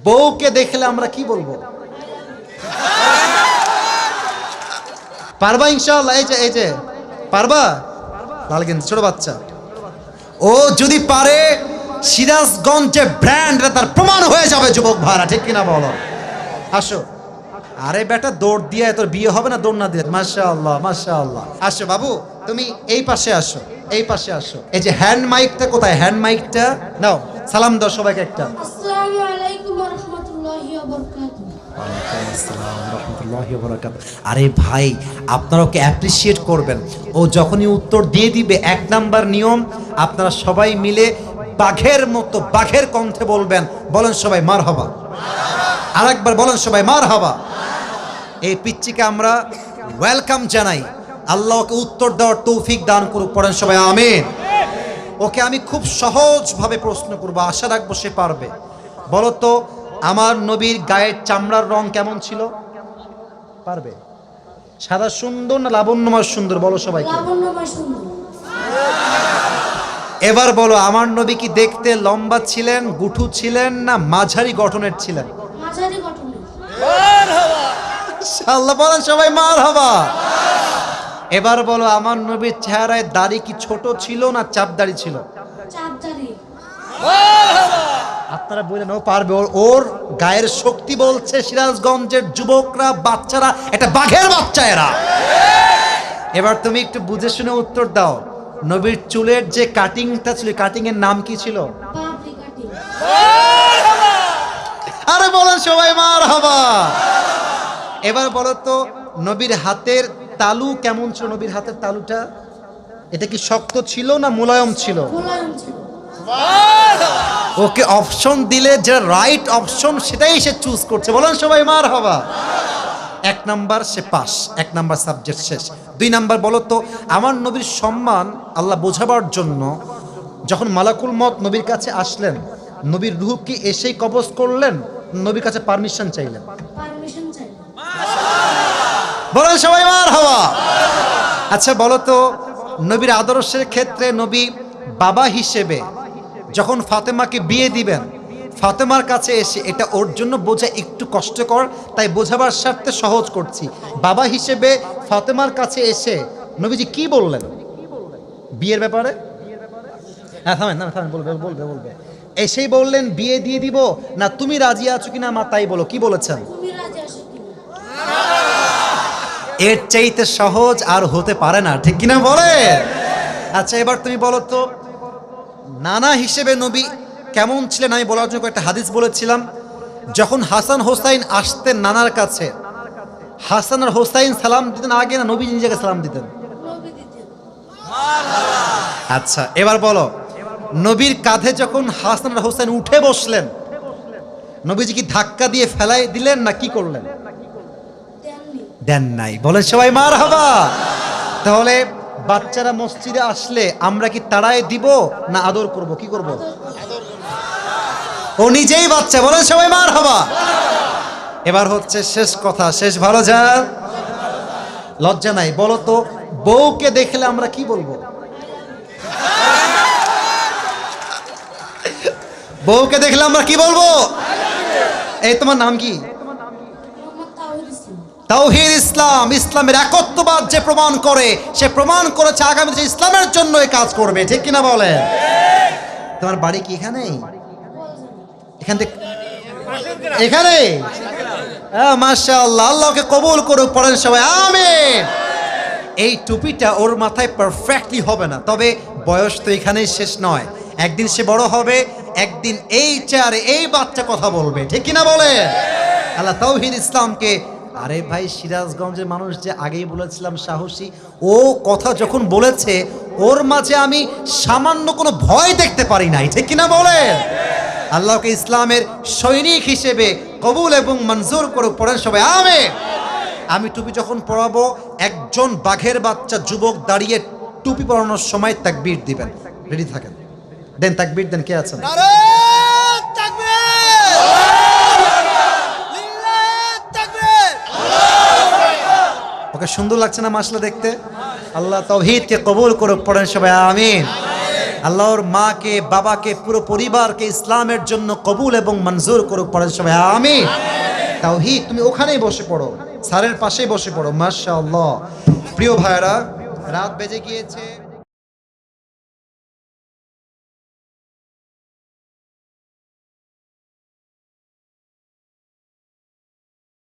বউকে দেখলে আমরা কি বলবো? পারবা ইনশাআল্লাহ? এই যে পারবা? লাল গেঞ্জি ছোট বাচ্চা, ও যদি পারে সিরাজগঞ্জে ব্র্যান্ড তার প্রমাণ হয়ে যাবে যুবক ভাড়া, ঠিক কিনা বলো? আসো। আরে বেটা দৌড় দিয়ে তোর বিয়ে হবে না দৌড় না দিয়ে? মাশাআল্লাহ মাশাআল্লাহ। আসো বাবু, তুমি এই পাশে আসো, এই পাশে আসো। এই যে হ্যান্ড মাইকটা কোথায়? হ্যান্ড মাইকটা নাও, সালাম দাও সবাইকে একটা। আসসালামু আলাইকুম ওয়া রাহমাতুল্লাহি ওয়া বারাকাতুহু। ওয়ালাইকুম আসসালাম ওয়া রাহমাতুল্লাহি ওয়া বারাকাতুহু। আরে ভাই, আপনারা ওকে অ্যাপ্রিশিয়েট করবেন। ও যখনই উত্তর দিয়ে দিবে, এক নাম্বার নিয়ম, আপনারা সবাই মিলে বাঘের মতো বাঘের কণ্ঠে বলবেন। বলেন সবাই মারহাবা। আরেকবার বলেন সবাই মারহাবা। এই পিচ্চিকে আমরা ওয়েলকাম জানাই। আল্লাহ ওকে উত্তর দেওয়ার তৌফিক দান করুক। পড়েন সবাই আমিন। ওকে আমি খুব সহজভাবে প্রশ্ন করব, আশা রাখবো সে পারবে। বলো তো, আমার নবীর গায়ের চামড়ার রং কেমন ছিল? পারবে? সাদা সুন্দর না লাবণ্যময় সুন্দর? বলো সবাইকে। লাবণ্যময় সুন্দর। এবার বলো, আমার নবী কি দেখতে লম্বা ছিলেন, গুঠু ছিলেন, না মাঝারি গঠনের ছিলেন? মাঝারি গঠনের। আল্লাহ বলেন সবাই মারহাবা। এবার বলো, আমার নবীর চেহারায় দাড়ি কি ছোট ছিল না চাপ দাড়ি ছিল? চাপদারি। আপনারা বললেন ও পারবে, ওর গায়ের শক্তি বলছে সিরাজগঞ্জের যুবকরা, বাচ্চারা, এটা বাঘের বাচ্চা এরা। এবার তুমি একটু বুঝে শুনে উত্তর দাও। নবীর চুলের যে কাটিংটা ছিল, কাটিং এর নাম কি ছিল? পাপড়ি কাটিং। আরে বলেন সবাই মারহাবা। এবার বলো তো, নবীর হাতের তালু কেমন ছিল? নবীর হাতের তালুটা এটা কি শক্ত ছিল না মোলায়েম ছিল? মোলায়েম ছিল। ওকে অপশন দিলে যে রাইট অপশন সেটাই সে চুজ করছে। বলেন সবাই মারহাবা। এক নাম্বার সে পাস, এক নাম্বার সাবজেক্ট শেষ। দুই নাম্বার বলো তো, আমার নবীর সম্মান আল্লাহ বোঝাবার জন্য যখন মালাকুল মত নবীর কাছে আসলেন, নবীর রূহ কি এসেই কবজ করলেন, নবীর কাছে পারমিশন চাইলেন? পারমিশন চাই। বলেন সবাই মারহাবা। আচ্ছা বলো তো, নবীর আদর্শের ক্ষেত্রে নবী বাবা হিসেবে যখন ফাতেমাকে বিয়ে দিবেন, ফাতেমার কাছে এসে, এটা ওর জন্য বোঝা একটু কষ্টকর, তাই বোঝাবার স্বার্থে সহজ করছি। বাবা হিসেবে ফাতেমার কাছে এসে নবীজি কি বললেন বিয়ের ব্যাপারে? হ্যাঁ থামেন না, থামেন, বলবে বলবে বলবে। এসেই বললেন বিয়ে দিয়ে দিব, না তুমি রাজি আছো কিনা মা তাই বলো, কি বলেছেন? তুমি রাজি আছো কি? এর চাইতে সহজ আর হতে পারে না, ঠিক কিনা বলে? আচ্ছা এবার তুমি বলো তো, নানা হিসেবে নবী কেমন ছিলেন? আমি বলার জন্য একটা হাদিস বলেছিলাম, যখন হাসান হোসাইন আসতেন নানার কাছে, হাসান আর হোসাইন সালাম দিতেন আগে না নবী নিজেকে সালাম দিতেন? নবী দিতেন। আচ্ছা এবার বলো, নবীর কাঁধে যখন হাসান আর হোসাইন উঠে বসলেন, নবীজি কি ধাক্কা দিয়ে ফেলাই দিলেন না কি করলেন? দেননি। দেন নাই। বলেন সবাই মারহাবা। তাহলে বাচ্চারা মসজিদে আসলে আমরা কি তাড়ায় দিব না আদর করব, কি করব? ও নিজেই বাচ্চা। বলেন সবাই মারহাবা। এবার হচ্ছে শেষ কথা, শেষ ভালো যা, লজ্জা নাই। বলো তো, বউকে দেখলে আমরা কি বলবো? বউকে দেখলে আমরা কি বলবো? এই তোমার নাম কি? মোহাম্মদ তাওহীদ ইসলাম। তাওহীদ ইসলাম। ইসলামের একত্ববাদ যে প্রমাণ করে, সে প্রমাণ করেছে আগামীতে ইসলামের জন্য এই কাজ করবে, ঠিক কিনা বলে? তোমার বাড়ি কি এখানেই? এখান থেকে এখানে? মাশাআল্লাহ, আল্লাহকে কবুল করুক। পড়েন সবাই আমিন। এই টুপিটা ওর মাথায় পারফেক্টলি হবে না, তবে বয়স তো এখানেই শেষ নয়। একদিন সে বড় হবে, একদিন এই চেয়ারে এই বাচ্চা কথা বলবে, ঠিক কিনা বলে? আল্লাহ তাওহীদ ইসলামকে, আরে ভাই সিরাজগঞ্জের মানুষ যে আগেই বলেছিলাম সাহসী, ও কথা যখন বলেছে ওর মাঝে আমি সামান্য কোনো ভয় দেখতে পারি নাই, ঠিক কিনা বলে? আল্লাহকে ইসলামের সৈনিক হিসেবে কবুল এবং মঞ্জুর করুক। পড়েন সবাই আমিন। আমি টুপি যখন পরাবো, একজন বাঘের বাচ্চা যুবক দাঁড়িয়ে টুপি পরানোর সময় তাকবীর দিবেন। রেডি থাকেন, দেন তাকবীর দেন। কে আছেন? ওকে সুন্দর লাগছে না মাশাআল্লাহ দেখতে? আল্লাহ তাওহীদকে কবুল করুক। পড়েন সবাই আমিন। আল্লাহর মাকে বাবাকে পুরো পরিবারকে ইসলামের জন্য কবুল এবং মঞ্জুর করুক। পড়েন সবাই আমিন। তাওহীদ, তুমি ওখানেই বসে পড়ো, স্যারের পাশেই বসে পড়ো। মাশাআল্লাহ। প্রিয় ভাইরা, রাত বেজে গিয়েছে।